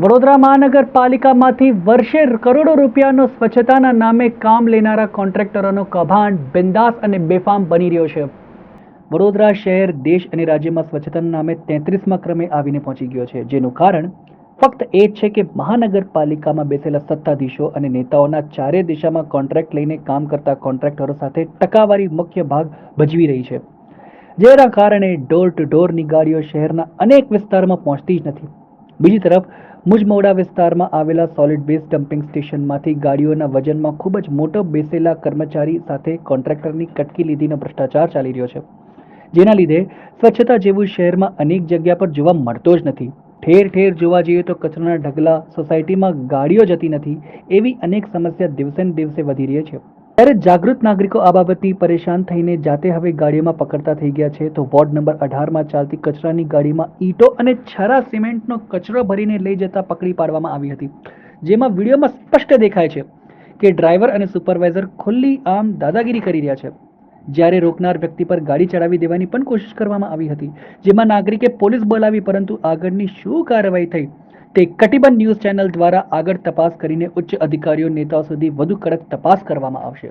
વડોદરા મહાનગરપાલિકામાંથી વર્ષે કરોડો રૂપિયાનો સ્વચ્છતાના નામે કામ લેનારા કોન્ટ્રાક્ટરોનો કૌભાંડ બિંદાસ અને બેફામ બની રહ્યો છે. વડોદરા શહેર દેશ અને રાજ્યમાં સ્વચ્છતાના નામે 33મા ક્રમે આવીને પહોંચી ગયો છે, જેનું કારણ ફક્ત એ જ છે કે મહાનગરપાલિકામાં બેસેલા સત્તાધીશો અને નેતાઓના ચારે દિશામાં કોન્ટ્રાક્ટ લઈને કામ કરતા કોન્ટ્રાક્ટરો સાથે ટકાવારી મુખ્ય ભાગ ભજવી રહી છે, જેના કારણે ડોર ટુ ડોરની ગાડીઓ શહેરના અનેક વિસ્તારોમાં પહોંચતી જ નથી. બીજી તરફ મુજમોડા વિસ્તારમાં આવેલા સોલિડ વેસ્ટ ડમ્પિંગ સ્ટેશનમાંથી ગાડીઓના વજનમાં ખૂબ જ મોટો બેસેલા કર્મચારી સાથે કોન્ટ્રાક્ટરની કટકી લીધીનો ભ્રષ્ટાચાર ચાલી રહ્યો છે, જેના લીધે સ્વચ્છતા જેવું શહેરમાં અનેક જગ્યા પર જોવા મળતો જ નથી. ઠેર ઠેર જોવા જઈએ તો કચરાના ઢગલા, સોસાયટીમાં ગાડીઓ જતી નથી, એવી અનેક સમસ્યા દિવસે ને દિવસે વધી રહી છે. ત્યારે જાગૃત નાગરિકો આ બાબતથી પરેશાન થઈને જાતે હવે ગાડીઓમાં પકડતા થઈ ગયા છે. તો વોર્ડ નંબર 18માં ચાલતી કચરાની ગાડીમાં ઈંટો અને છરા સિમેન્ટનો કચરો ભરીને લઈ જતા પકડી પાડવામાં આવી હતી, જેમાં વિડીયોમાં સ્પષ્ટ દેખાય છે કે ડ્રાઈવર અને સુપરવાઇઝર ખુલ્લી આમ દાદાગીરી કરી રહ્યા છે, જ્યારે રોકનાર વ્યક્તિ પર ગાડી ચડાવી દેવાની પણ કોશિશ કરવામાં આવી હતી, જેમાં નાગરિકે પોલીસ બોલાવી, પરંતુ આગળની શું કાર્યવાહી થઈ તે કટિબંધ ન્યૂઝ ચેનલ દ્વારા આગળ તપાસ કરીને ઉચ્ચ અધિકારીઓ નેતાઓ સુધી વધુ કડક તપાસ કરવામાં આવશે.